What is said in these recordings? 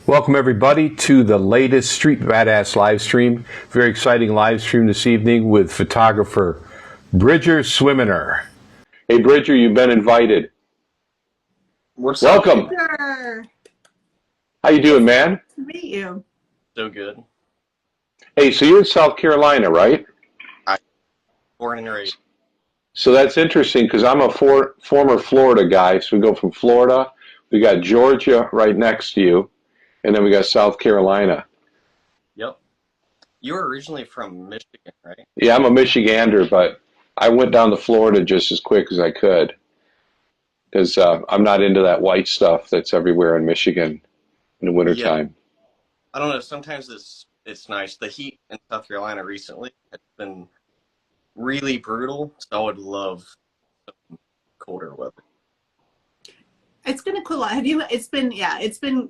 Welcome everybody to the latest Street Badass live stream. Very exciting live stream this evening with photographer Bridger Swinimer. Hey Bridger, you've been invited. What's Welcome. up? Sure. How you doing, man? Nice to meet you. So good. Hey, so you're in South Carolina, right? Born and raised. So that's interesting because I'm a former Florida guy. So we go from Florida, we got Georgia right next to you, and then we got South Carolina. Yep. You were originally from Michigan, right? Yeah, I'm a Michigander, but I went down to Florida just as quick as I could because I'm not into that white stuff that's everywhere in Michigan in the wintertime. I don't know. Sometimes it's nice. The heat in South Carolina recently has been really brutal, so I would love some colder weather. It's been a cool lot. It's been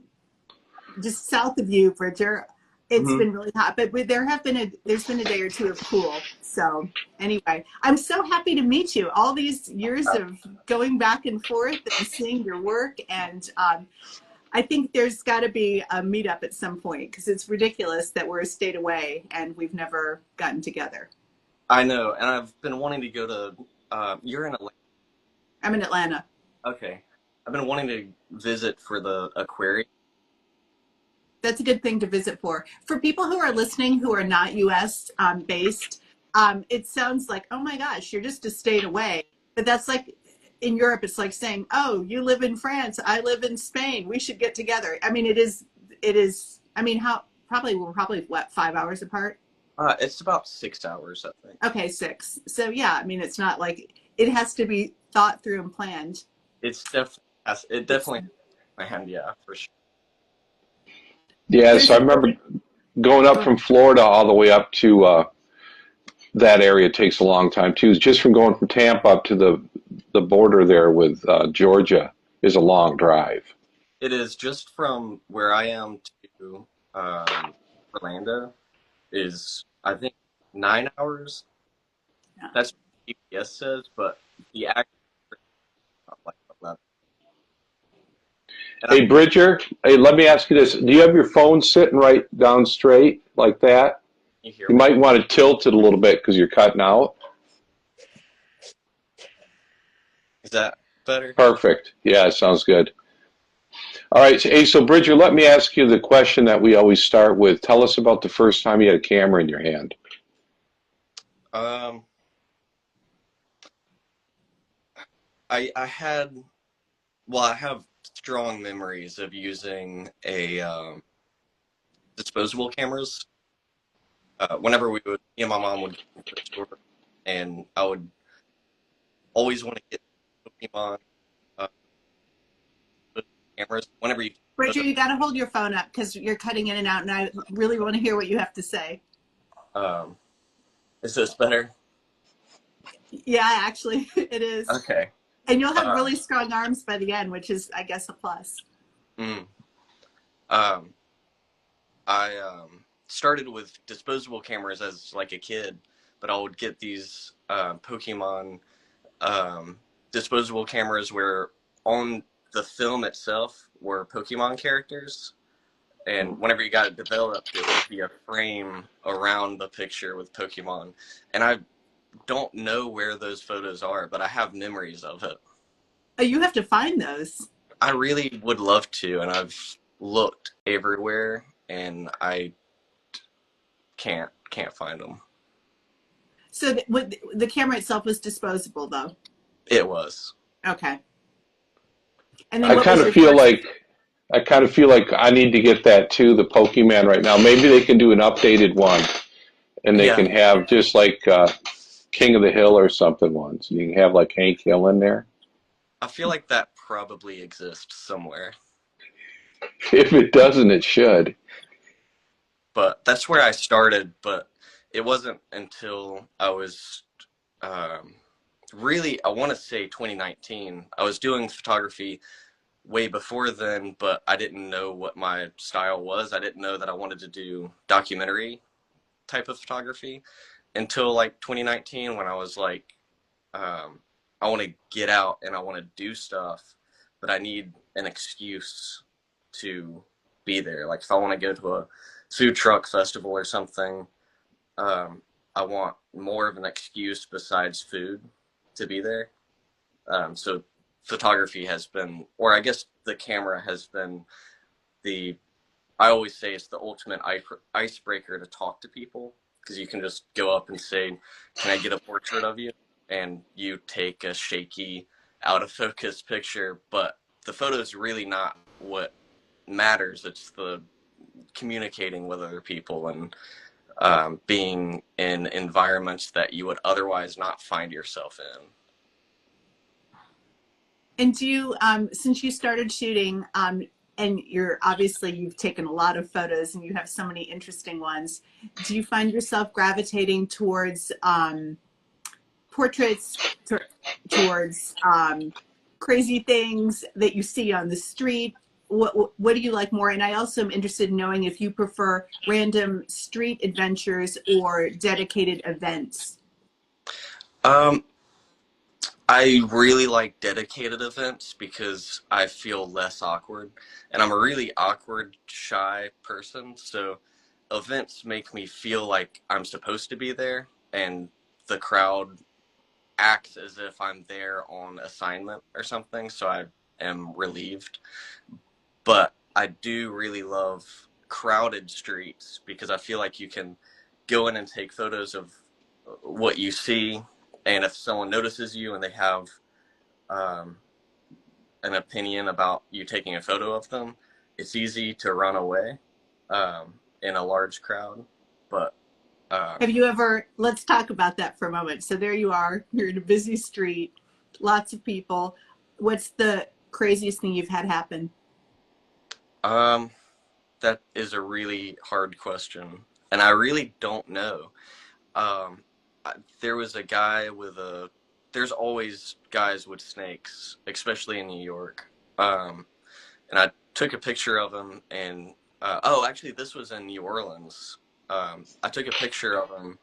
just south of you, Bridger. It's been really hot, but there's been a day or two of cool. So anyway, I'm so happy to meet you. All these years of going back and forth and seeing your work, and I think there's got to be a meetup at some point because it's ridiculous that we're a state away and we've never gotten together. I know, and I've been wanting to go to. You're in Atlanta. I'm in Atlanta. Okay. I've been wanting to visit for the aquarium. That's a good thing to visit for. For people who are listening who are not U.S. Based, it sounds like, oh my gosh, you're just a state away. But that's like in Europe, it's like saying, oh, you live in France, I live in Spain, we should get together. I mean, it is. I mean, we're probably what, 5 hours apart? It's about 6 hours, I think. Okay, 6. So yeah, I mean, it's not like it has to be thought through and planned. It definitely my hand, yeah, for sure. Yeah, so I remember going up from Florida all the way up to that area takes a long time too. Just from going from Tampa up to the border there with Georgia is a long drive. It is just from where I am to Orlando is, I think, 9 hours. Yeah. That's what GPS says, but the actual is like 11. And Hey Bridger, hey, let me ask you this. Do you have your phone sitting right down straight like that? You might want to tilt it a little bit because you're cutting out. Is that better? Perfect. Yeah, it sounds good. All right. So Bridger, let me ask you the question that we always start with. Tell us about the first time you had a camera in your hand. I have strong memories of using disposable cameras. Whenever me and my mom would go to the store, and I would always want to get Pokemon cameras. Bridger, you got to hold your phone up because you're cutting in and out, and I really want to hear what you have to say. Is this better? Yeah, actually, it is. Okay. And you'll have really strong arms by the end, which is, I guess, a plus. I started with disposable cameras as like a kid, but I would get these Pokemon disposable cameras where on the film itself were Pokemon characters, and whenever you got it developed, it would be a frame around the picture with Pokemon. And I don't know where those photos are, but I have memories of it. Oh, you have to find those. I really would love to, and I've looked everywhere, and I can't find them. So the camera itself was disposable, though? It was. Okay. And then I kind of feel like I need to get that too, the Pokemon right now. Maybe they can do an updated one, and they can have just like King of the Hill or something once. You can have like Hank Hill in there. I feel like that probably exists somewhere. If it doesn't, it should. But that's where I started, but it wasn't until I was really, I want to say 2019. I was doing photography way before then, but I didn't know what my style was. I didn't know that I wanted to do documentary type of photography until like 2019 when I was like, I want to get out and I want to do stuff, but I need an excuse to be there. Like if I want to go to a food truck festival or something, I want more of an excuse besides food to be there. So photography has been, or I guess the camera has been I always say it's the ultimate icebreaker to talk to people, because you can just go up and say, can I get a portrait of you? And you take a shaky, out of focus picture, but the photo is really not what matters. It's the communicating with other people and being in environments that you would otherwise not find yourself in. And do you, since you started shooting, and you've taken a lot of photos and you have so many interesting ones, do you find yourself gravitating towards portraits, towards crazy things that you see on the street? What do you like more? And I also am interested in knowing if you prefer random street adventures or dedicated events. I really like dedicated events because I feel less awkward, and I'm a really awkward, shy person. So events make me feel like I'm supposed to be there, and the crowd acts as if I'm there on assignment or something. So I am relieved. But I do really love crowded streets because I feel like you can go in and take photos of what you see, and if someone notices you and they have an opinion about you taking a photo of them, it's easy to run away in a large crowd. But have you ever, let's talk about that for a moment. So there you are, you're in a busy street, lots of people. What's the craziest thing you've had happen? That is a really hard question, and I really don't know. There was a guy there's always guys with snakes, especially in New York. And I took a picture of him, and actually this was in New Orleans. I took a picture of him,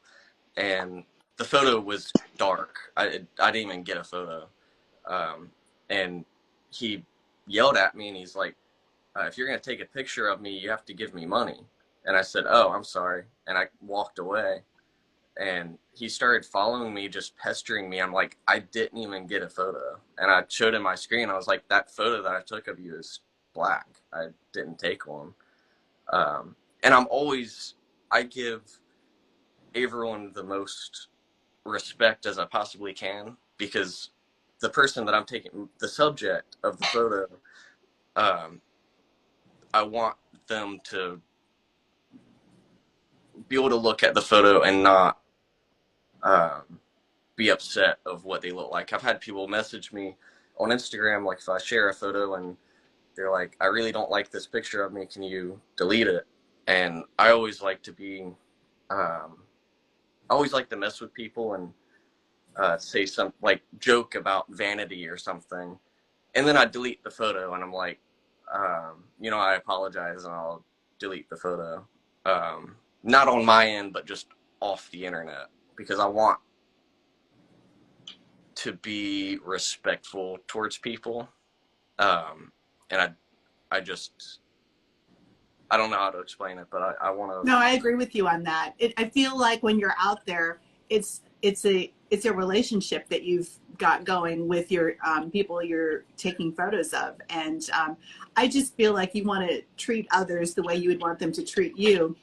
and the photo was dark. I didn't even get a photo. And he yelled at me, and he's like, if you're going to take a picture of me, you have to give me money. And I said, oh, I'm sorry. And I walked away. And he started following me, just pestering me. I'm like, I didn't even get a photo. And I showed him my screen. I was like, that photo that I took of you is black. I didn't take one. And I give everyone the most respect as I possibly can, because the person that I'm taking, the subject of the photo, I want them to be able to look at the photo and not be upset of what they look like. I've had people message me on Instagram, like if I share a photo and they're like, I really don't like this picture of me, can you delete it? And I always like to mess with people and say some, like, joke about vanity or something. And then I delete the photo and I'm like, I apologize, and I'll delete the photo. Not on my end, but just off the internet, because I want to be respectful towards people. And I don't know how to explain it, but I want to. No, I agree with you on that. I feel like when you're out there, it's a relationship that you've got going with your people you're taking photos of, and I just feel like you want to treat others the way you would want them to treat you.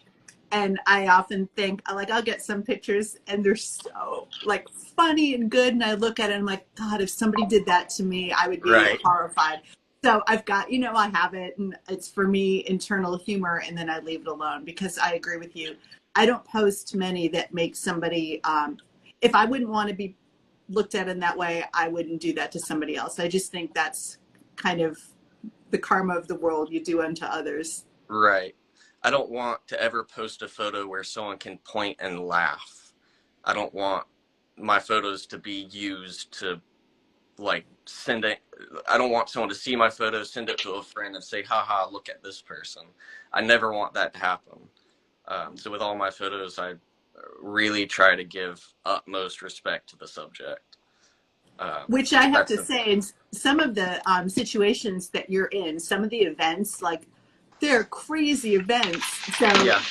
And I often think, like, I'll get some pictures and they're so, like, funny and good, and I look at it and I'm like, God, if somebody did that to me, I would be Right. horrified. So I've got, I have it, and it's for me internal humor, and then I leave it alone, because I agree with you. I don't post many that make somebody, if I wouldn't want to be looked at in that way, I wouldn't do that to somebody else. I just think that's kind of the karma of the world, you do unto others. Right. I don't want to ever post a photo where someone can point and laugh. I don't want my photos to be used to, like, I don't want someone to see my photo, send it to a friend and say, haha, look at this person. I never want that to happen. So with all my photos, I really try to give utmost respect to the subject. Which I have to say, in some of the situations that you're in, some of the events, like, they're crazy events. So, Yeah.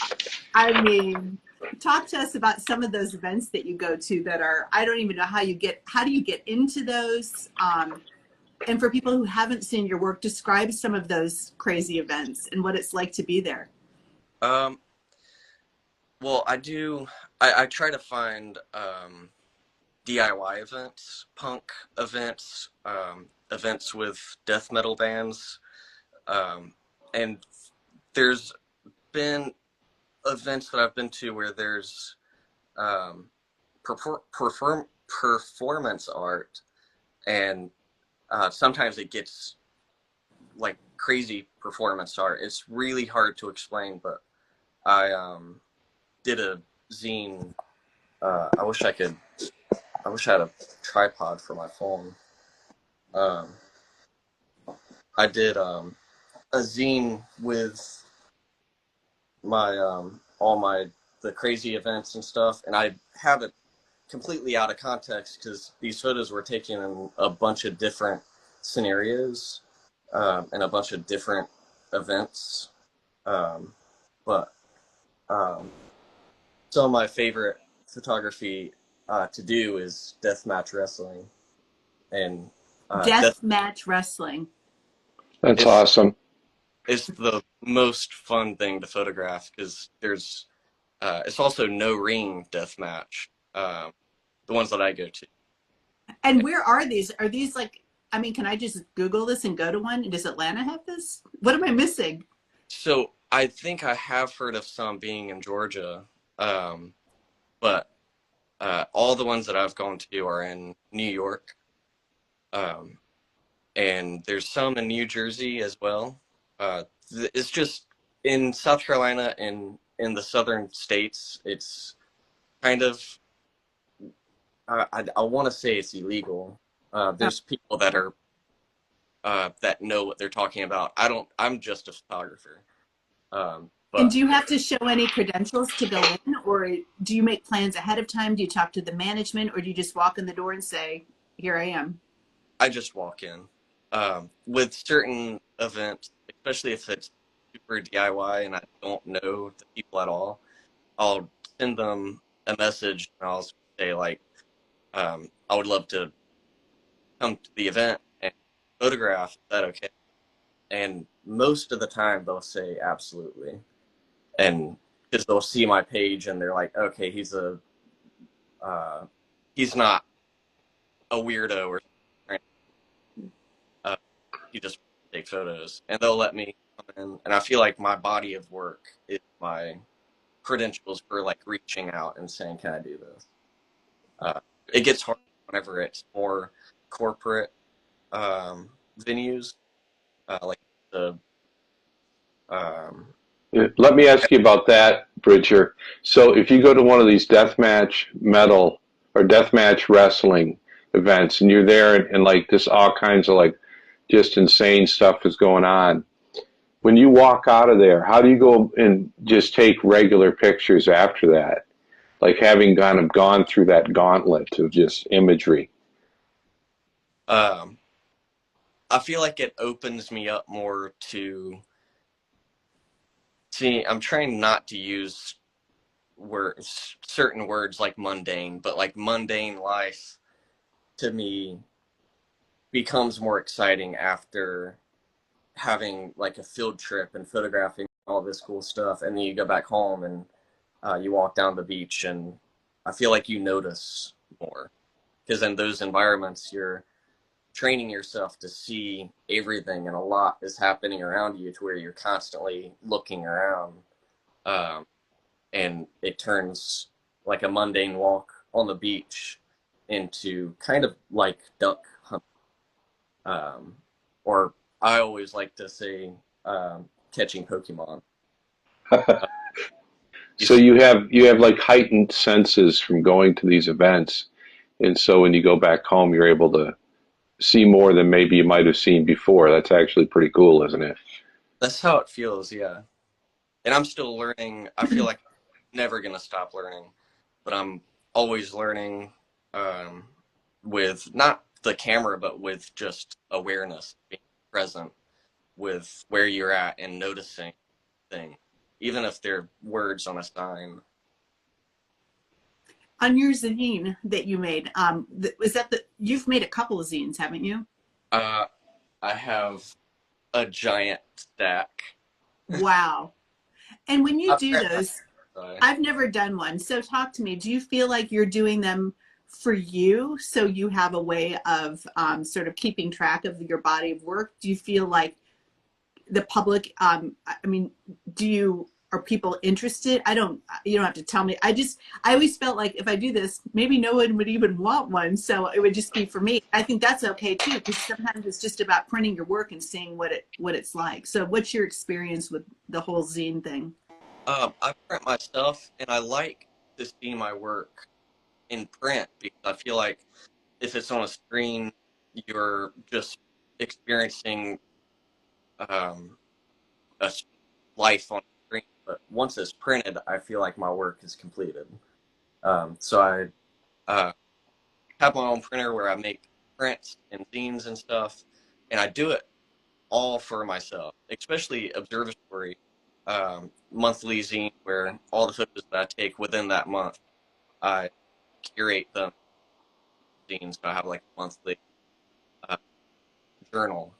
I mean, talk to us about some of those events that you go to that are, I don't even know how do you get into those? And for people who haven't seen your work, describe some of those crazy events and what it's like to be there. Um, well, I try to find DIY events, punk events, events with death metal bands, um, and there's been events that I've been to where there's um, performance art, and sometimes it gets like crazy performance art. It's really hard to explain, but I did a zine. I wish I could. I wish I had a tripod for my phone. Um, I did a zine with my all my the crazy events and stuff, and I have it completely out of context because these photos were taken in a bunch of different scenarios and a bunch of different events. Um, but some of my favorite photography to do is deathmatch wrestling, and Death match wrestling. That's it's awesome. it's the most fun thing to photograph because there's it's also no ring deathmatch. The ones that I go to. And where are these? Are these like, I mean, can I just Google this and go to one? Does Atlanta have this? What am I missing? So I think I have heard of some being in Georgia, um, but all the ones that I've gone to are in New York, um, and there's some in New Jersey as well. It's just in South Carolina and in the southern states, it's kind of I want to say it's illegal. Oh. There's people that are that know what they're talking about. I don't. I'm just a photographer. And do But you have to show any credentials to go in, or do you make plans ahead of time? Do you talk to the management, or do you just walk in the door and say, "Here I am"? I just walk in. With certain events, especially if it's super DIY and I don't know the people at all, I'll send them a message and I'll say like, I would love to come to the event and photograph. Is that okay? And most of the time they'll say absolutely, and because they'll see my page and they're like, okay, uh, he's not a weirdo or something. Uh, he just take photos, and they'll let me come in. And I feel like my body of work is my credentials for like reaching out and saying, "Can I do this?" Uh, it gets hard whenever it's more corporate venues, like the um, Let me ask you about that, Bridger. So if you go to one of these deathmatch metal or deathmatch wrestling events and you're there and like this all kinds of like just insane stuff is going on, when you walk out of there, how do you go and just take regular pictures after that? Like having kind of gone through that gauntlet of just imagery. um, I feel like it opens me up more to see. I'm trying not to use words, certain words like mundane, but like mundane life to me becomes more exciting after having like a field trip and photographing all this cool stuff, and then you go back home and you walk down the beach, and I feel like you notice more because in those environments you're training yourself to see everything, and a lot is happening around you to where you're constantly looking around, um, and it turns like a mundane walk on the beach into kind of like duck hunting, um, or I always like to say catching Pokemon. Uh, So you have like heightened senses from going to these events. And so when you go back home, you're able to see more than maybe you might have seen before. That's actually pretty cool, isn't it? that's how it feels, yeah. And I'm still learning. I feel like I'm never gonna stop learning, but I'm always learning um, with not the camera, but with just awareness, being present. with where you're at and noticing things, even if they're words on a sign. On your zine that you made, was that you've made a couple of zines, haven't you? I have a giant stack. Wow. And when you I've do read my those, sorry. I've never done one. So talk to me. Do you feel like you're doing them for you, so you have a way of sort of keeping track of your body of work? Do you feel like the public, I mean, are people interested? You don't have to tell me. I always felt like if I do this, maybe no one would even want one. So it would just be for me. I think that's okay too, because sometimes it's just about printing your work and seeing what it's like. So what's your experience with the whole zine thing? I print my stuff, and I like to see my work in print because I feel like if it's on a screen, you're just experiencing um, a life on a screen. But once it's printed, I feel like my work is completed. So I have my own printer where I make prints and zines and stuff, and I do it all for myself, especially Observatory monthly zine where all the photos that I take within that month, I curate them zines. So I have like a monthly uh, journal,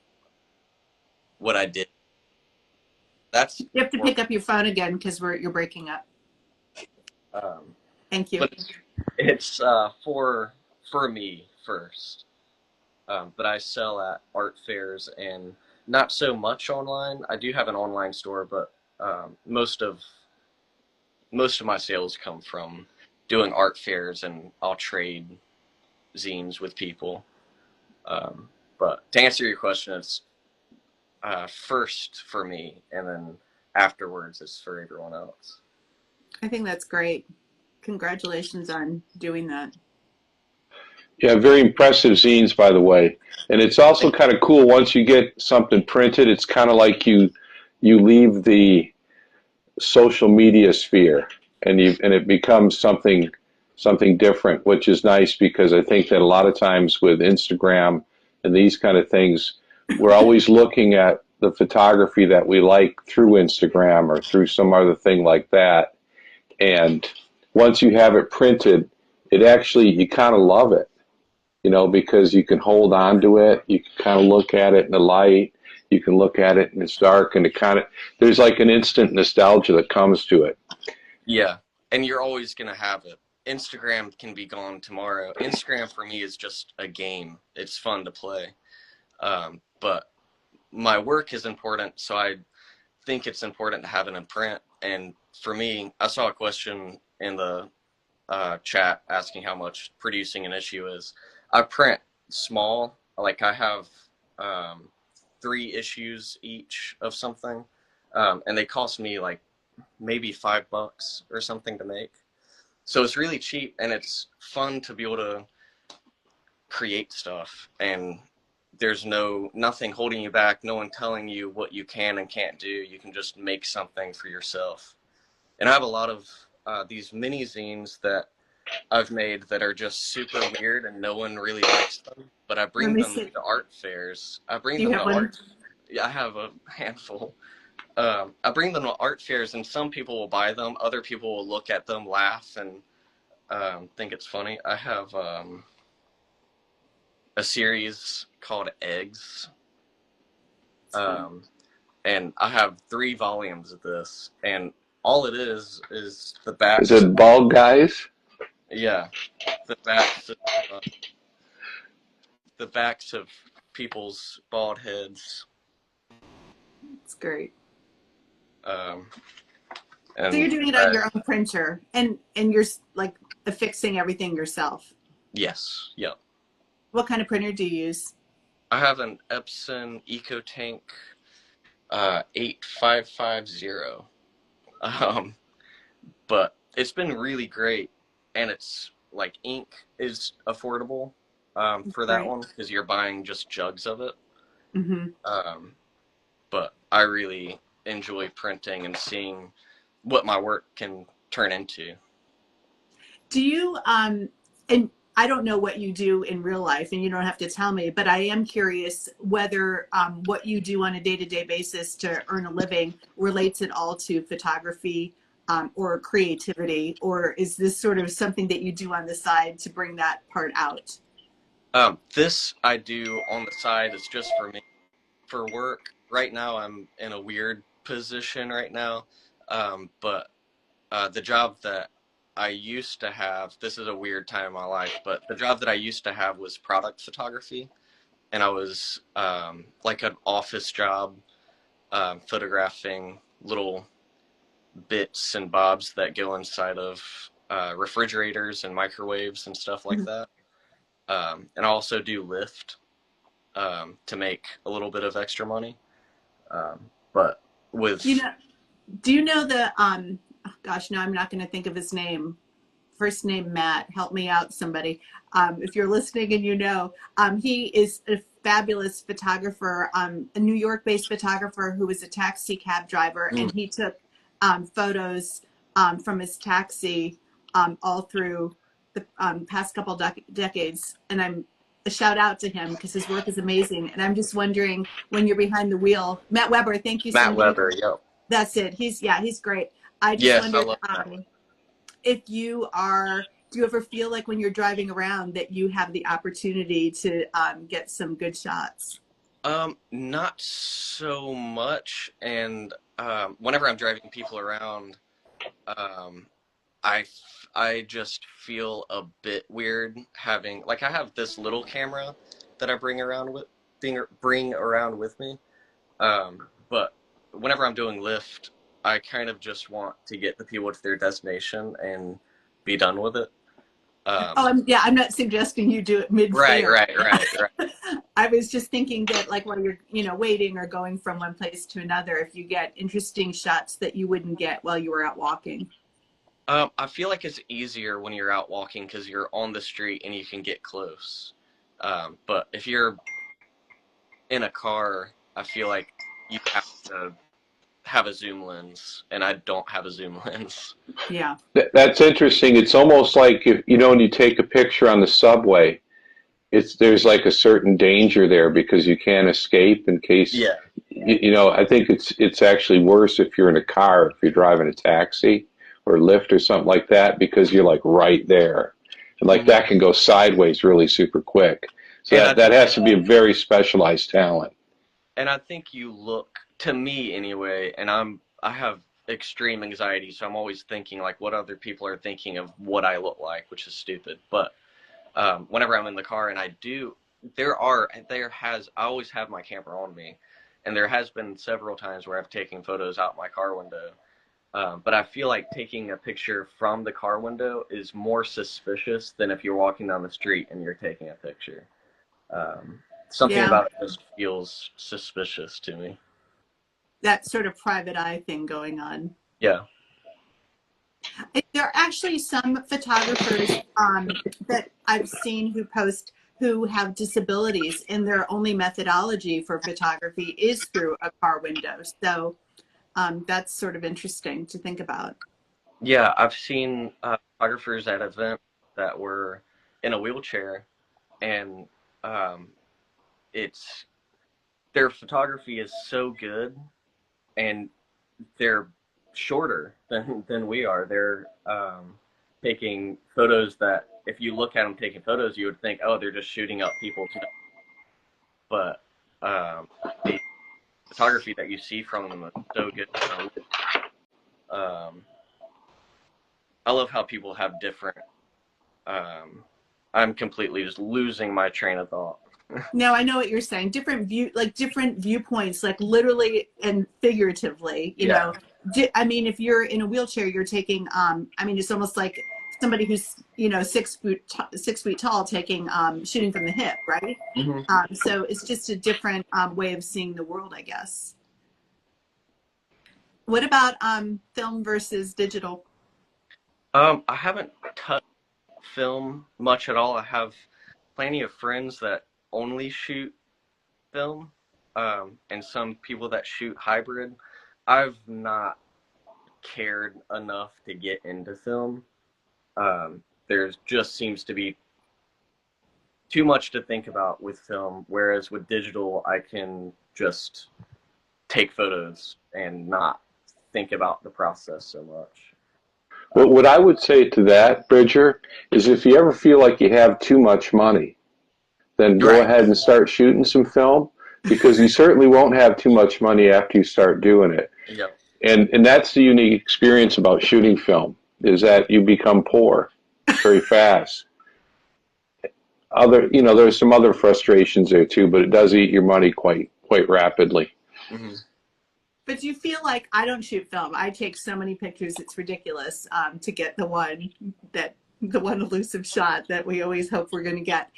what I did. That's You have to for, pick up your phone again because you're breaking up. um, Thank you. but it's for me first. But I sell at art fairs and not so much online. I do have an online store, but most of my sales come from doing art fairs, and I'll trade zines with people. Um, but to answer your question, it's first for me, and then afterwards it's for everyone else. I think that's great. Congratulations on doing that. Yeah, very impressive zines, by the way. And it's also Thank kind of cool once you get something printed. It's kind of like you leave the social media sphere, and it becomes something different, which is nice because I think that a lot of times with Instagram and these kind of things, we're always looking at the photography that we like through Instagram or through some other thing like that. And once you have it printed, it actually, you kind of love it, because you can hold on to it. You can kind of look at it in the light. You can look at it and it's dark, and there's like an instant nostalgia that comes to it. Yeah, and you're always gonna have it. Instagram can be gone tomorrow. Instagram for me is just a game. It's fun to play. But my work is important, so I think it's important to have it in print. And for me, I saw a question in the chat asking how much producing an issue is. I print small, like I have 3 issues each of something, and they cost me like maybe $5 or something to make. So it's really cheap, and it's fun to be able to create stuff, and there's nothing holding you back, no one telling you what you can and can't do. You can just make something for yourself. And I have a lot of these mini zines that I've made that are just super weird and no one really likes them, but I Let bring me them see. to art fairs. I bring Do you them have to one? art. Yeah, I have a handful. I bring them to art fairs, and some people will buy them. Other people will look at them, laugh, and think it's funny. I have a series called Eggs, um, and I have 3 volumes of this, and all it is the Is backs. it bald guys? Yeah, the backs. Uh, the backs of people's bald heads. It's great. Um, So you're and doing it on your own printer, and you're like affixing everything yourself. yes, yep. What kind of printer do you use? I have an Epson EcoTank 8550. Um, but it's been really great, and it's like ink is affordable for that Great. one because you're buying just jugs of it. Mm-hmm. Um, but I really enjoy printing and seeing what my work can turn into. Do you and I don't know what you do in real life, and you don't have to tell me, but I am curious whether what you do on a day-to-day basis to earn a living relates at all to photography or creativity, or is this sort of something that you do on the side to bring that part out? This I do on the side. It's just for me. For work, right now I'm in a weird position right now. But the job that I used to have, this is a weird time in my life, but the job that I used to have was product photography. And I was like an office job, photographing little bits and bobs that go inside of refrigerators and microwaves and stuff like Mhm. that. And I also do Lyft to make a little bit of extra money. But You with know, do you know the oh gosh, no, I'm not going to think of his name. First name Matt. Help me out, somebody. If you're listening and you know, he is a fabulous photographer, a New York-based photographer who was a taxi cab driver, and he took photos from his taxi all through the past couple decades. And I'm a shout out to him because his work is amazing. And I'm just wondering, when you're behind the wheel, Matt Weber, thank you so Matt much. Weber, yep. That's it. He's great. I just Yes, I wondered love Matt. if you are, do you ever feel like when you're driving around that you have the opportunity to get some good shots? Not so much. And whenever I'm driving people around, um, I just feel a bit weird having, like, I have this little camera that I bring around with me. But whenever I'm doing Lyft, I kind of just want to get the people to their destination and be done with it. Oh, Um, yeah, I'm not suggesting you do it right, mid-fare. right, right, right. I was just thinking that, like, while you're, waiting or going from one place to another, if you get interesting shots that you wouldn't get while you were out walking. I feel like it's easier when you're out walking because you're on the street and you can get close. But if you're in a car, I feel like you have to have a zoom lens, and I don't have a zoom lens. Yeah. That's interesting. It's almost like if, when you take a picture on the subway, there's like a certain danger there because you can't escape in case Yeah. I think it's actually worse if you're in a car, if you're driving a taxi or Lyft or something like that, because you're like right there. And like Hmm. that can go sideways really super quick. So And that has to be a very specialized talent. I think you look, to me anyway, and I have extreme anxiety, so I'm always thinking like what other people are thinking of what I look like, which is stupid. But whenever I'm in the car and I always have my camera on me, and there has been several times where I've taken photos out my car window. But I feel like taking a picture from the car window is more suspicious than if you're walking down the street and you're taking a picture. Um, Something Yeah. about it just feels suspicious to me. That sort of private eye thing going on. Yeah. There are actually some photographers that I've seen who post who have disabilities, and their only methodology for photography is through a car window. So that's sort of interesting to think about. Yeah, I've seen photographers at events that were in a wheelchair, and um, it's their photography is so good, and they're shorter than we are. They're taking photos that, if you look at them taking photos, you would think, oh, they're just shooting up people. But the photography that you see from them is so good. Um, I love how people have different. Um, I'm completely just losing my train of thought. No, I know what you're saying. Different viewpoints, like literally and figuratively. Yeah. I mean, if you're in a wheelchair, you're taking. I mean, it's almost like somebody who's 6 feet tall taking shooting from the hip, right? Hmm. So it's just a different way of seeing the world, I guess. What about film versus digital? I haven't touched film much at all. I have plenty of friends that only shoot film, and some people that shoot hybrid. I've not cared enough to get into film. There just seems to be too much to think about with film, whereas with digital, I can just take photos and not think about the process so much. Well, what I would say to that, Bridger, is if you ever feel like you have too much money, then go Right. ahead and start shooting some film, because you certainly won't have too much money after you start doing it. Yep. And that's the unique experience about shooting film, is that you become poor very fast. There's some other frustrations there too, but it does eat your money quite rapidly. Mm-hmm. But you feel like I don't shoot film. I take so many pictures, it's ridiculous to get the one elusive shot that we always hope we're going to get.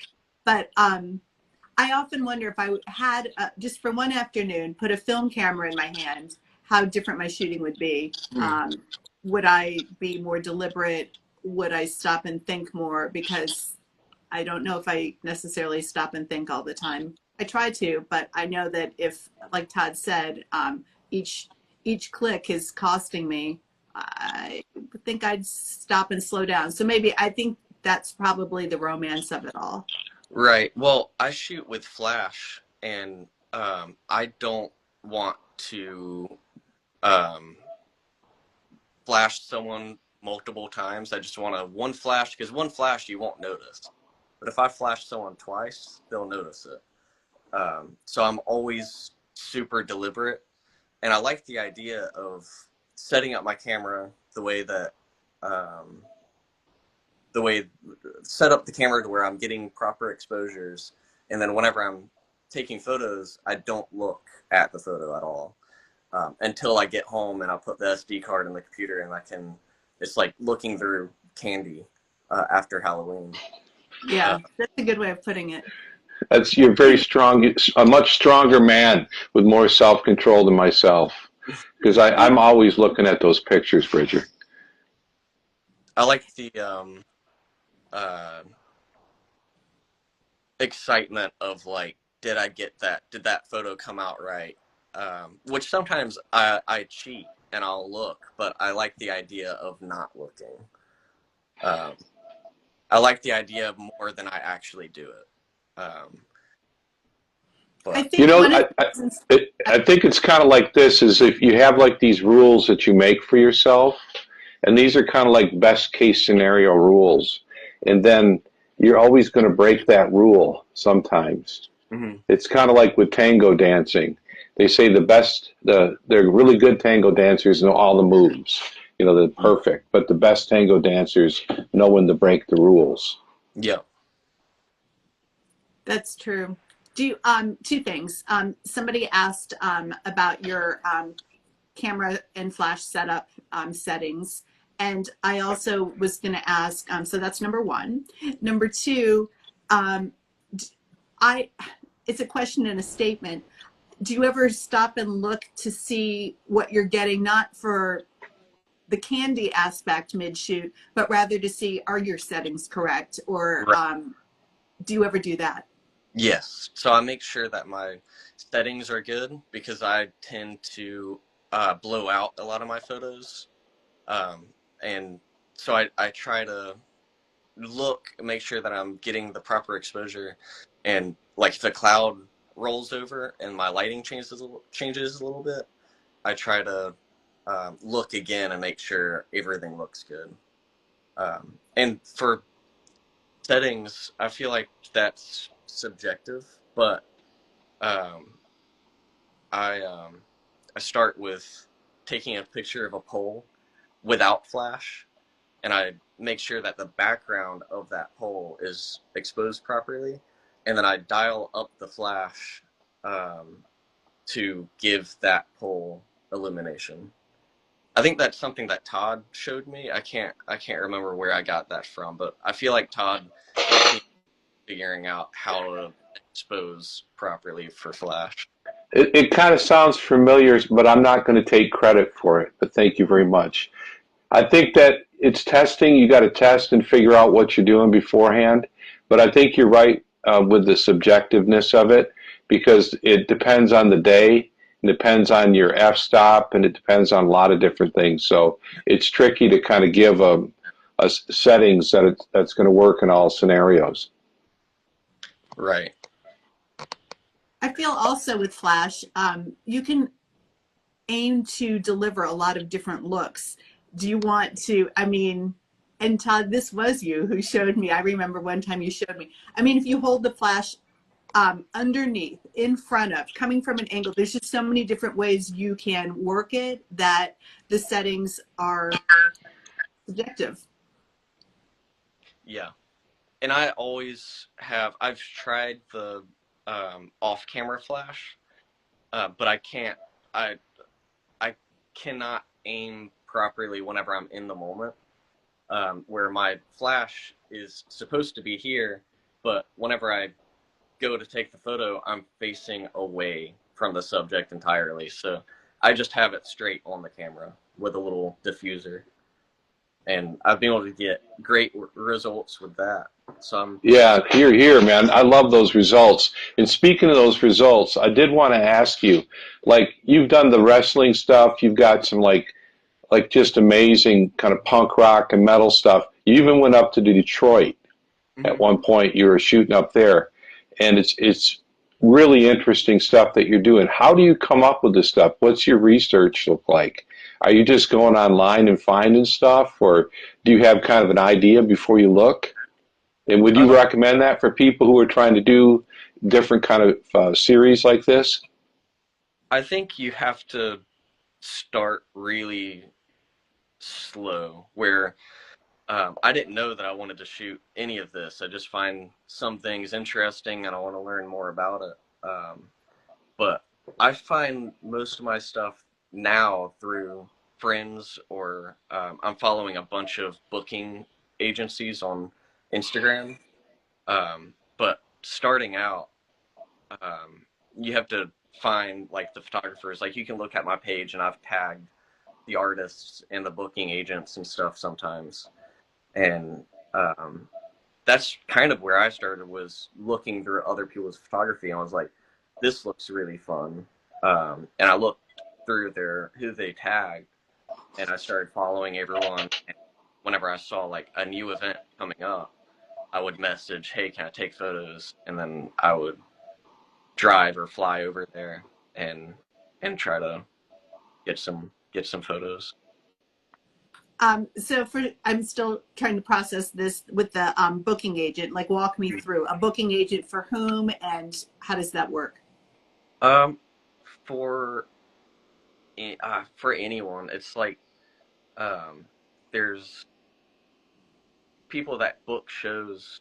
But I often wonder if I had just for one afternoon put a film camera in my hand, how different my shooting would be. Would I be more deliberate? Would I stop and think more? Because I don't know if I necessarily stop and think all the time. I try to, but I know that if, like Todd said, each click is costing me, I think I'd stop and slow down. So maybe I think that's probably the romance of it all. Right. Well, I shoot with flash, and I don't want to flash someone multiple times. I just want one flash, because one flash you won't notice. But if I flash someone twice, they'll notice it. So I'm always super deliberate. And I like the idea of setting up my camera set up the camera to where I'm getting proper exposures. And then whenever I'm taking photos, I don't look at the photo at all until I get home and I'll put the SD card in the computer and it's like looking through candy after Halloween. Yeah, that's a good way of putting it. You're very strong, a much stronger man with more self-control than myself, because I'm always looking at those pictures, Bridger. I like the excitement of like, did I get that? Did that photo come out right? Which sometimes I cheat and I'll look, but I like the idea of not looking. I like the idea more than I actually do it. But I think I think it's kind of like this: is if you have like these rules that you make for yourself, and these are kind of like best case scenario rules, and then you're always going to break that rule sometimes. mm-hmm. It's kind of like with tango dancing. They say they're really good tango dancers know all the moves. They're perfect, but the best tango dancers know when to break the rules. Yeah. That's true. Two things. Somebody asked about your camera and flash setup settings, and I also was going to ask. So that's number one. Number two, it's a question and a statement. Do you ever stop and look to see what you're getting, not for the candy aspect mid-shoot, but rather to see, are your settings correct? Or Right. Do you ever do that? Yes. So I make sure that my settings are good, because I tend to blow out a lot of my photos. And so I try to make sure that I'm getting the proper exposure. And like if the cloud rolls over and my lighting changes a little bit, I try to look again and make sure everything looks good. And for settings, I feel like that's subjective, but I start with taking a picture of a pole without flash, and I make sure that the background of that pole is exposed properly, and then I dial up the flash to give that pole illumination. I think that's something that Todd showed me. I can't remember where I got that from, but I feel like Todd helped me figuring out how to expose properly for flash. It kind of sounds familiar, but I'm not going to take credit for it. But thank you very much. I think that it's testing. You got to test and figure out what you're doing beforehand. But I think you're right with the subjectiveness of it, because it depends on the day, it depends on your f-stop, and it depends on a lot of different things. So it's tricky to kind of give a settings that's going to work in all scenarios. Right. I feel also with Flash, you can aim to deliver a lot of different looks. Do you want to, I mean, and Todd, this was you who showed me. I remember one time you showed me. I mean, if you hold the Flash underneath, in front of, coming from an angle, there's just so many different ways you can work it that the settings are subjective. Yeah. And I always have, I've tried the off-camera flash, but I, I cannot aim properly whenever I'm in the moment, where my flash is supposed to be here, but whenever I go to take the photo, I'm facing away from the subject entirely. So I just have it straight on the camera with a little diffuser. And I've been able to get great results with that. So I'm Yeah, here, man. I love those results. And speaking of those results, I did want to ask you, like, you've done the wrestling stuff. You've got some like just amazing kind of punk rock and metal stuff. You even went up to Detroit at Mhm. one point. You were shooting up there, and it's really interesting stuff that you're doing. How do you come up with this stuff? What's your research look like? Are you just going online and finding stuff, or do you have kind of an idea before you look? And would you uh, recommend that for people who are trying to do different kind of series like this? I think you have to start really slow, where I didn't know that I wanted to shoot any of this. I just find some things interesting and I want to learn more about it. But I find most of my stuff now through friends, or I'm following a bunch of booking agencies on Instagram. But starting out, um, you have to find like the photographers. Like you can look at my page and I've tagged the artists and the booking agents and stuff sometimes. And um, that's kind of where I started, was looking through other people's photography. And I was like, this looks really fun. And I looked through their who they tagged, and I started following everyone. And whenever I saw like a new event coming up, I would message, "Hey, can I take photos?" And then I would drive or fly over there and try to get some photos. So I'm still trying to process this with the booking agent. Like, walk me through a booking agent for whom and how does that work? Um, for for anyone, it's like um, there's people that book shows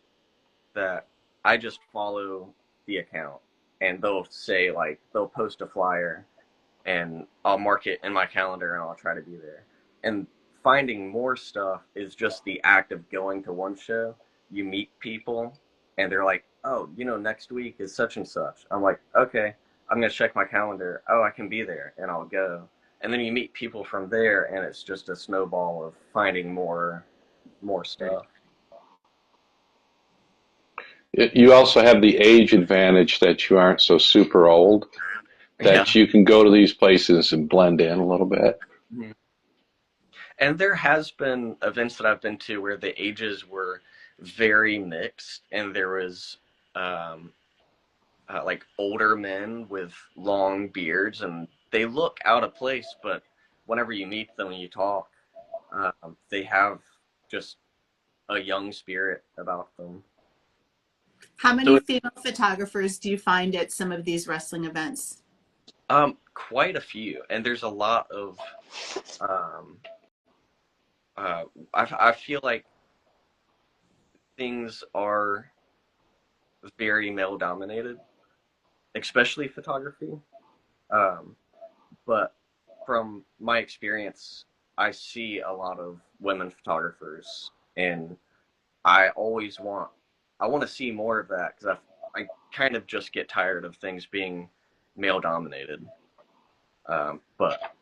that I just follow the account, and they'll say like they'll post a flyer, and I'll mark it in my calendar and I'll try to be there. And finding more stuff is just the act of going to one show. You meet people and they're like, "Oh, you know, next week is such and such." I'm like, "Okay, I'm going to check my calendar. Oh, I can be there." And I'll go. And then you meet people from there and it's just a snowball of finding more stuff. You also have the age advantage that you aren't so super old, Yeah. that you can go to these places and blend in a little bit. Mhm. And there has been events that I've been to where the ages were very mixed, and there was um, like older men with long beards, and they look out of place. But whenever you meet them and you talk, they have just a young spirit about them. How many So, female photographers do you find at some of these wrestling events? quite a few, and there's a lot of. Um, I feel like things are very male dominated, especially photography. Um, but from my experience, I see a lot of women photographers, and I always I want to see more of that, because I kind of just get tired of things being male dominated. But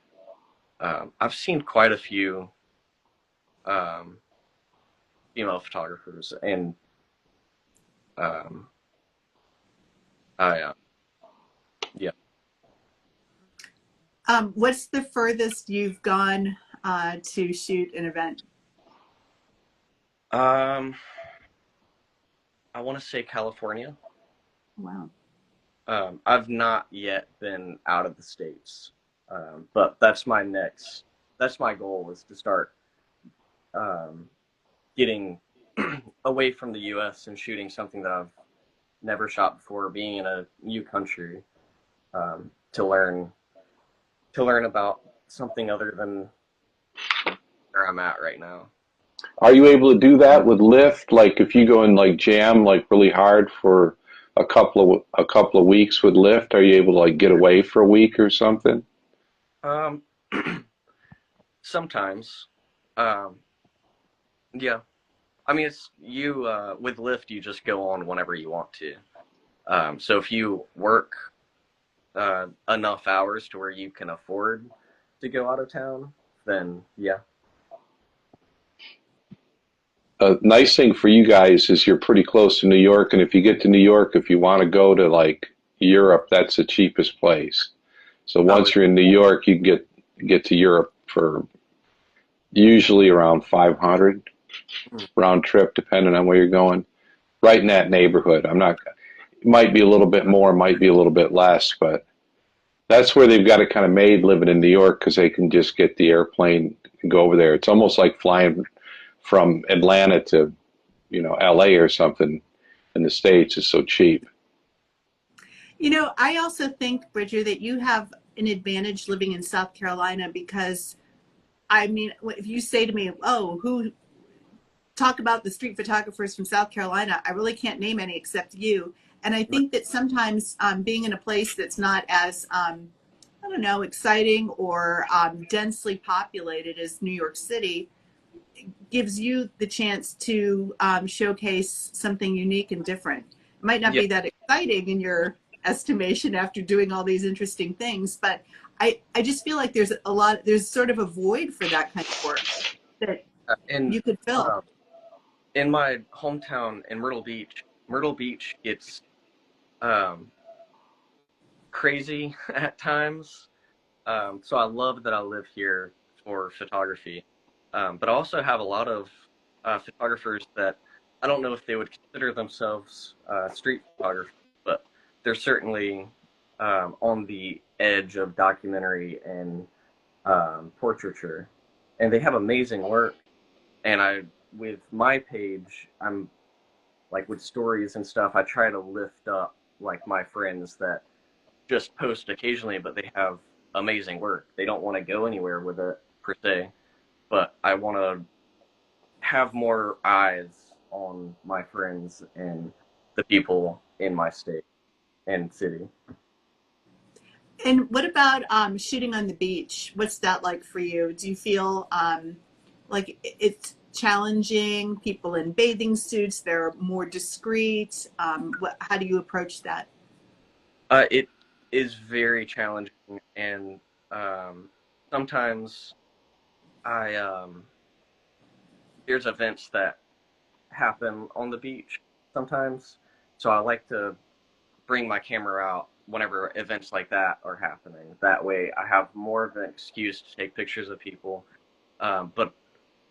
I've seen quite a few um, female photographers, and um, I yeah. What's the furthest you've gone to shoot an event? Um, I want to say California. Wow. I've not yet been out of the States, but that's my goal, is to start um, getting away from the U.S. and shooting something that I've never shot before, being in a new country, to learn about something other than where I'm at right now. Are you able to do that with lift? Like if you go and like jam like really hard for a couple of weeks with lift, are you able to like get away for a week or something? Um, Sometimes, um, yeah. I mean, it's you with Lyft. You just go on whenever you want to. So if you work enough hours to where you can afford to go out of town, then yeah. A nice thing for you guys is you're pretty close to New York, and if you get to New York, if you want to go to like Europe, that's the cheapest place. So Oh, once you're in New York, you can get to Europe for usually around 500 round trip, depending on where you're going. Right in that neighborhood. I'm not. It might be a little bit more, might be a little bit less, but that's where they've got it kind of made living in New York because they can just get the airplane and go over there. It's almost like flying from Atlanta to LA or something in the States is so cheap. I also think, Bridger, that you have an advantage living in South Carolina because, I mean, if you say to me, oh, who talk about the street photographers from South Carolina, I really can't name any except you. And I think that sometimes being in a place that's not as, I don't know, exciting or densely populated as New York City gives you the chance to showcase something unique and different. It might not yeah. be that exciting in your estimation after doing all these interesting things, but I just feel like there's sort of a void for that kind of work that And you could fill. in my hometown in Myrtle Beach, it's um, crazy at times. So I love that I live here for photography. But I also have a lot of photographers that I don't know if they would consider themselves street photographers, but they're certainly on the edge of documentary and portraiture, and they have amazing work. And with my page, I'm like with stories and stuff. I try to lift up like my friends that just post occasionally, but they have amazing work. They don't want to go anywhere with it per se, but I want to have more eyes on my friends and the people in my state and city. And what about shooting on the beach? What's that like for you? Do you feel like it's challenging? People in bathing suits, they're more discreet. How do you approach that? It is very challenging, and sometimes I there's events that happen on the beach sometimes, so I like to bring my camera out whenever events like that are happening. That way, I have more of an excuse to take pictures of people. But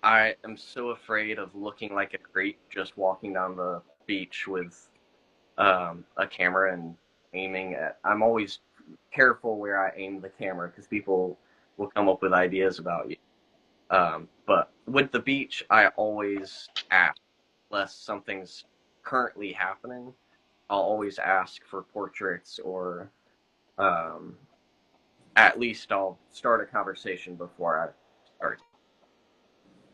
I am so afraid of looking like a creep just walking down the beach with a camera and aiming at. I'm always careful where I aim the camera because people will come up with ideas about you. But with the beach, I always ask, unless something's currently happening, I'll always ask for portraits, or um, at least I'll start a conversation before I start,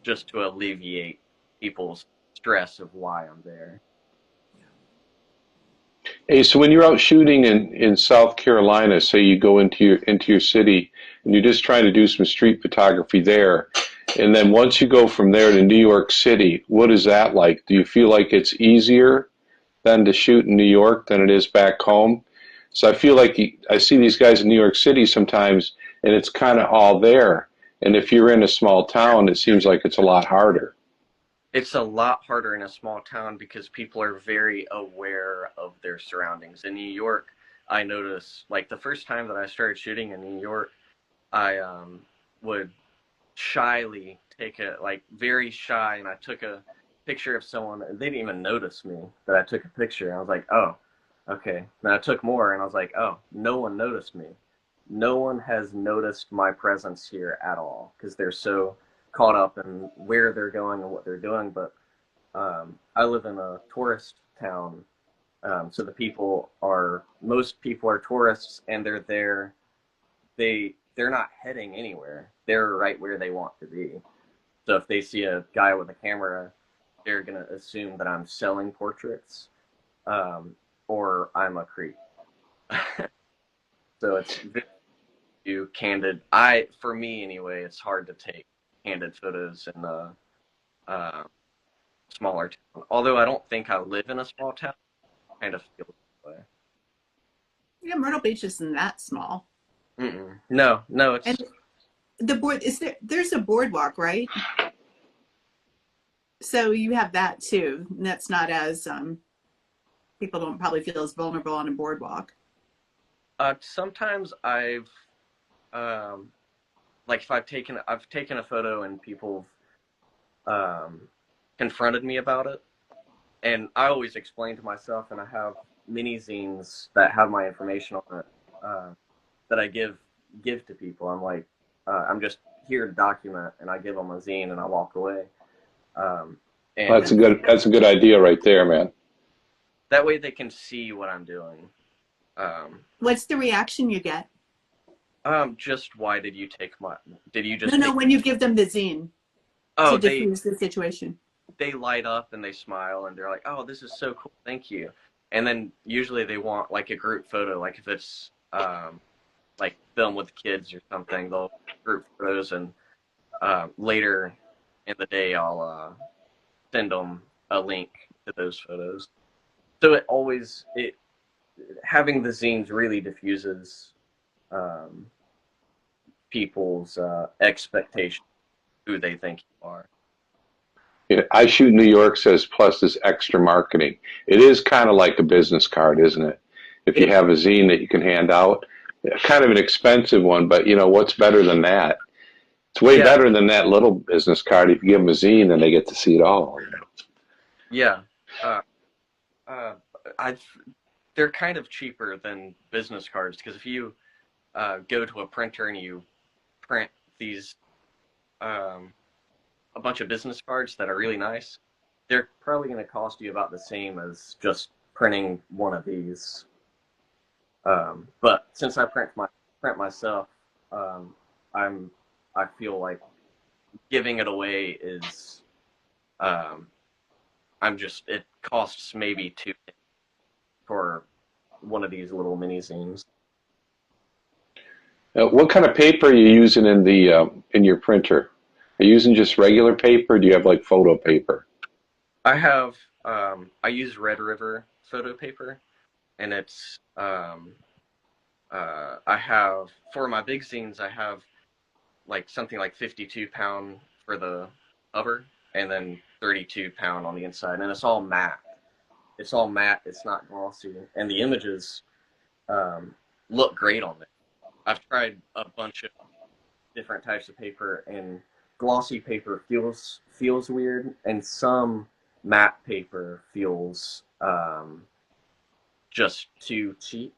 just to alleviate people's stress of why I'm there. Hey, so when you're out shooting in South Carolina, say you go into your city and you're just trying to do some street photography there, and then once you go from there to New York City, what is that like? Do you feel like it's easier than to shoot in New York than it is back home? So I feel like I see these guys in New York City sometimes, and it's kind of all there. And if you're in a small town, it seems like it's a lot harder. It's a lot harder in a small town because people are very aware of their surroundings. In New York, I noticed, like the first time that I started shooting in New York, I would shyly take a, like very shy, and I took a picture of someone, and they didn't even notice me that I took a picture. I was like, oh. Okay. Then I took more, and I was like, oh, no one noticed me. No one has noticed my presence here at all because they're so caught up in where they're going and what they're doing. But I live in a tourist town, so most people are tourists, and they're there. They're not heading anywhere. They're right where they want to be. So if they see a guy with a camera, they're gonna assume that I'm selling portraits, or I'm a creep. So it's very candid. For me anyway, it's hard to take candid photos in a uh, smaller town. Although I don't think I live in a small town, I kind of feel that way. Yeah, Myrtle Beach isn't that small. No, no, And the board is there's a boardwalk, right? So you have that too. And that's not as people don't probably feel as vulnerable on a boardwalk. sometimes um, like if I've taken a photo and people confronted me about it, and I always explain to myself, and I have mini zines that have my information on it that I give to people. I'm like, I'm just here to document, and I give them a zine, and I walk away. Um, and That's a good idea right there, man. that way they can see what I'm doing. What's the reaction you get? Just why did you take my? Did you just No, no, take? when you give them the zine Oh, to diffuse the situation. they light up and they smile and they're like, "Oh, this is so cool, thank you." And then usually they want like a group photo, like if it's like film with kids or something, they'll group photos, and later in the day I'll send them a link to those photos. So it having the zines really diffuses um, people's expectations, who they think you are. Yeah, I shoot New York says plus this extra marketing. It is kind of like a business card, isn't it? If you have a zine that you can hand out, kind of an expensive one, but you know what's better than that? It's way Yeah, better than that little business card. If you give them a zine, then they get to see it all. You know? yeah. Uh, uh, I they're kind of cheaper than business cards because if you go to a printer and you print these um, a bunch of business cards that are really nice, they're probably going to cost you about the same as just printing one of these. But since I print myself, um, I'm I feel like giving it away is um, it costs maybe two for one of these little mini zines. What kind of paper are you using in your printer? Are you using just regular paper? Or do you have like photo paper? I use Red River photo paper, and it's I have for my big zines I have like something like 52 pound for the cover, and then 32 pound on the inside, and it's all matte. It's all matte. It's not glossy, and the images um, look great on there. I've tried a bunch of different types of paper, and glossy paper feels weird, and some matte paper feels just too cheap.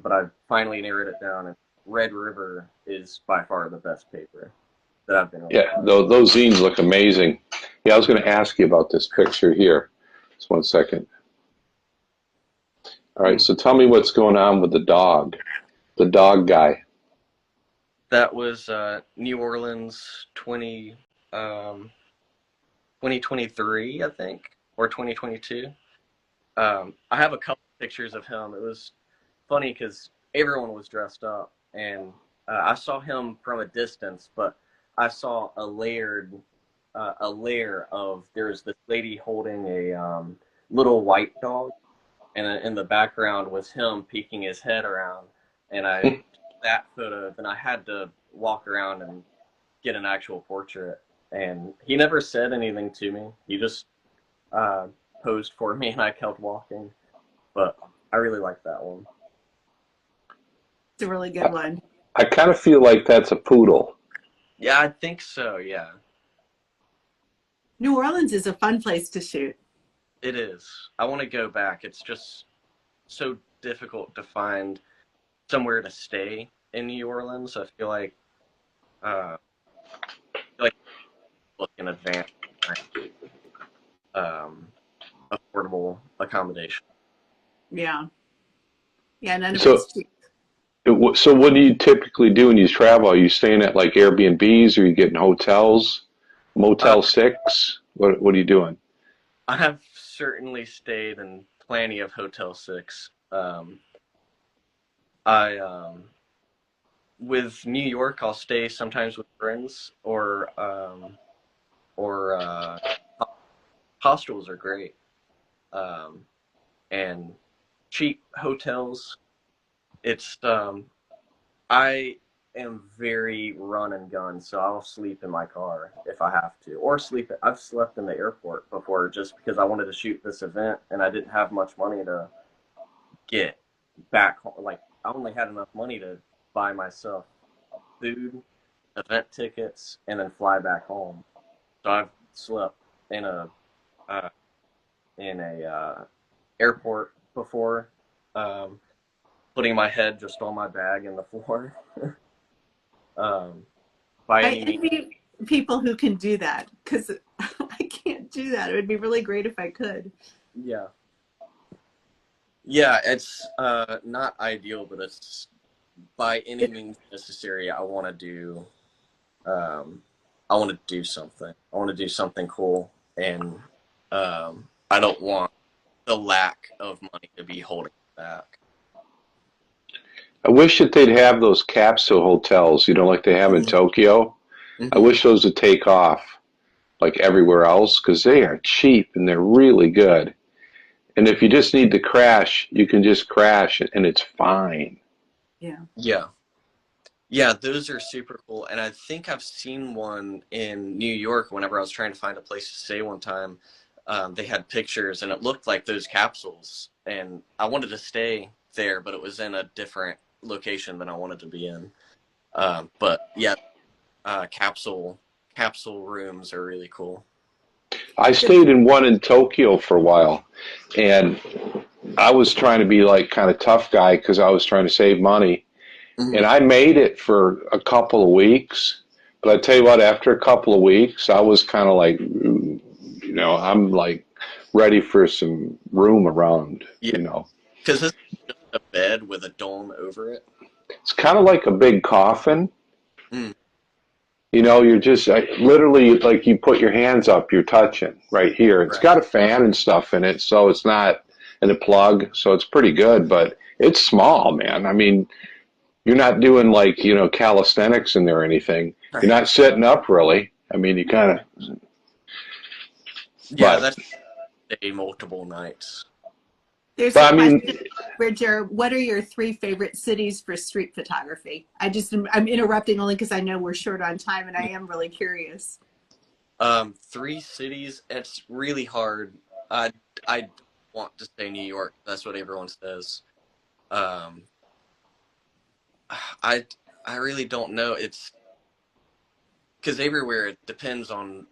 But I've finally narrowed it down, and Red River is by far the best paper that I've been able to Yeah, find. those zines look amazing. Yeah, I was going to ask you about this picture here. Just one second. All right, so tell me what's going on with the dog guy. That was New Orleans 2023, I think, or 2022. I have a couple pictures of him. It was funny because everyone was dressed up, and I saw him from a distance, but I saw a layer of there's this lady holding a little white dog, and in the background was him peeking his head around, and that photo. Then I had to walk around and get an actual portrait, and he never said anything to me. He just uh, posed for me, and I kept walking. But I really like that one. It's a really good one. I kind of feel like that's a poodle. Yeah, I think so. Yeah, New Orleans is a fun place to shoot. it is. I want to go back. It's just so difficult to find somewhere to stay in New Orleans. I uh, feel like look in advance, um, affordable accommodation. Yeah. Yeah, none of So, it's cheap. so what do you typically do when you travel? Are you staying at like Airbnbs? Or are you getting hotels, Uh, Motel 6? What are you doing? I have certainly stayed in plenty of Hotel 6. I With New York, I'll stay sometimes with friends, or hostels are great, um, and cheap hotels. It's I am very run and gun, so I'll sleep in my car if I have to, or sleep. I've slept in the airport before just because I wanted to shoot this event and I didn't have much money to get back home. Like I only had enough money to buy myself food, event tickets, and then fly back home. So I've slept in a uh, airport before, um, putting my head just on my bag in the floor. um, by I any means, envy people who can do that because I can't do that. It would be really great if I could. yeah, yeah. It's not ideal, but it's by any means necessary. Um, I want to do something. I want to do something cool, and I don't want the lack of money to be holding me back. I wish that they'd have those capsule hotels, like they have in Tokyo. I Mm-hmm. wish those would take off like everywhere else because they are cheap and they're really good. And if you just need to crash, you can just crash and it's fine. Yeah. Yeah. Yeah, those are super cool. And I think I've seen one in New York whenever I was trying to find a place to stay one time. They had pictures and it looked like those capsules. And I wanted to stay there, but it was in a different location than I wanted to be in. But yeah, capsule rooms are really cool. I stayed in one in Tokyo for a while and I was trying to be like kind of tough guy because I was trying to save money. Mm-hmm. And I made it for a couple of weeks. But I tell you what, after a couple of weeks, I was kind of like, I'm like ready for some room Yeah, because it's just a bed with a dome over it. It's kind of like a big coffin. Mm, You're just literally like you put your hands up, you're touching right here. It's right. got a fan and stuff in it, so it's not in a plug, so it's pretty good, but it's small, man. I mean, you're not doing like, calisthenics in there or anything. You're Right. not sitting up really. I mean, you kind of, Yeah, but, that's a multiple nights. There's a but I question, mean, Bridger. What are your 3 favorite cities for street photography? I'm interrupting only because I know we're short on time and I am really curious. 3 cities. It's really hard. I want to say New York. That's what everyone says. Um, I I really don't know. It's because everywhere it depends on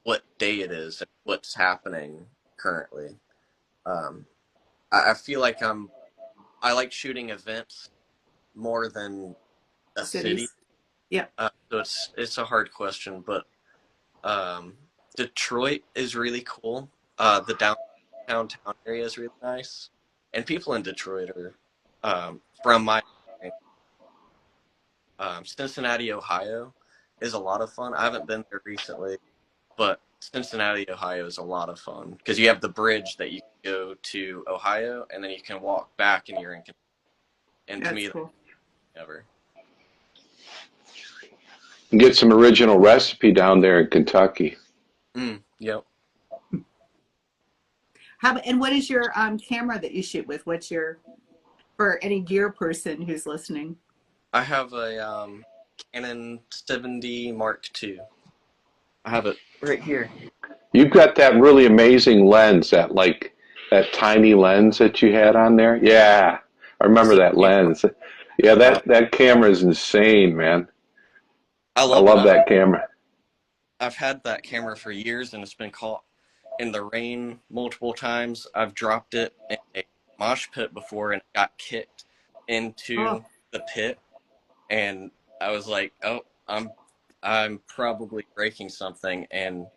what day it is and what's happening currently. Um, I feel like I like shooting events more than a city. Cities. Yeah. So it's a hard question, but um, Detroit is really cool. The downtown area is really nice, and people in Detroit are from my Cincinnati, Ohio, is a lot of fun. I haven't been there recently, but Cincinnati, Ohio is a lot of fun because you have the bridge that you can go to Ohio, and then you can walk back, and you're in. And to That's me, that's cool. ever. get some original recipe down there in Kentucky. Yep. And what is your camera that you shoot with? What's your, for any gear person who's listening? I have a Canon 7D Mark II. I have it right here. You've got that really amazing lens, that tiny lens that you had on there. Yeah, I The remember that 74. lens. Yeah, Uh, that camera is insane, man. I I love it. love that camera. I've had that camera for years, and it's been caught in the rain multiple times. I've dropped it in a mosh pit before and got kicked into the pit, and I was like, oh, I'm probably breaking something, and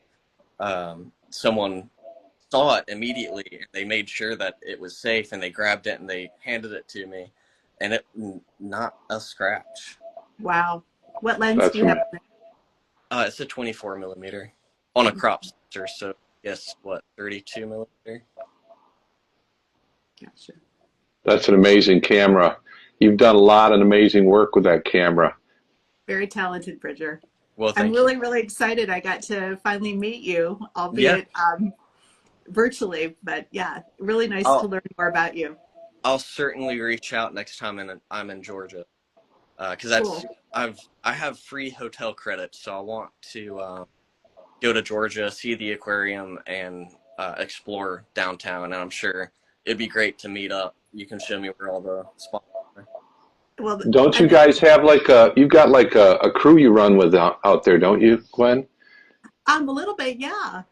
someone saw it immediately. They made sure that it was safe, and they grabbed it and they handed it to me, and it not a scratch. Wow. What lens do you have? It's a 24 millimeter on a crop sensor, so yes, what, 32 millimeter? Gotcha. That's an amazing camera. You've done a lot of amazing work with that camera. Very talented, Bridger. Well, I'm really, really excited. I got to finally meet you, albeit virtually, but yeah, really nice to learn more about you. I'll certainly reach out next time I'm in Georgia, because that's Cool. I have free hotel credits, so I want to go to Georgia, see the aquarium, and explore downtown. And I'm sure it'd be great to meet up. You can show me where all the spots are. Well, don't you guys have you've got like a crew you run with out there, don't you, Gwen? A little bit, yeah.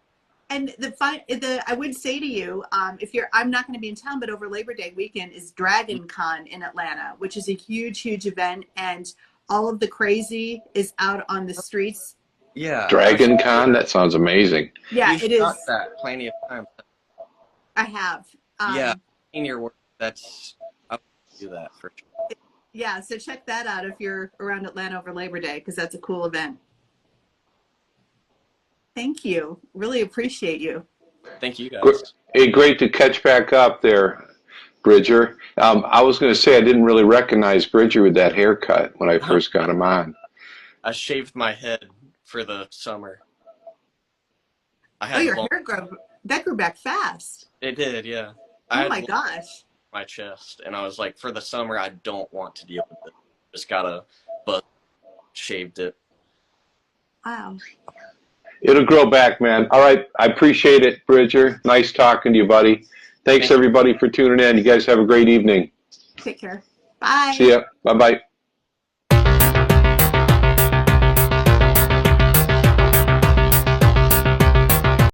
And I would say to you, I'm not going to be in town, but over Labor Day weekend is Dragon Con in Atlanta, which is a huge, huge event, and all of the crazy is out on the streets. Yeah. Dragon Con? That sounds amazing. Yeah, You've it is. got that plenty of times. I have. Yeah, in your work, I'll do that for sure. Yeah, so check that out if you're around Atlanta over Labor Day, because that's a cool event. Thank you. Really appreciate you. Thank you, guys. Hey, great to catch back up there, Bridger. I was going to say I didn't really recognize Bridger with that haircut when I first got him on. I shaved my head for the summer. Your hair grew back fast. It did, yeah. Oh my gosh. My chest, and I was like, for the summer, I don't want to deal with it. Just got shaved it. Wow. It'll grow back, man. All right. I appreciate it, Bridger. Nice talking to you, buddy. Thanks, everybody, for tuning in. You guys have a great evening. Take care. Bye. See ya. Bye-bye.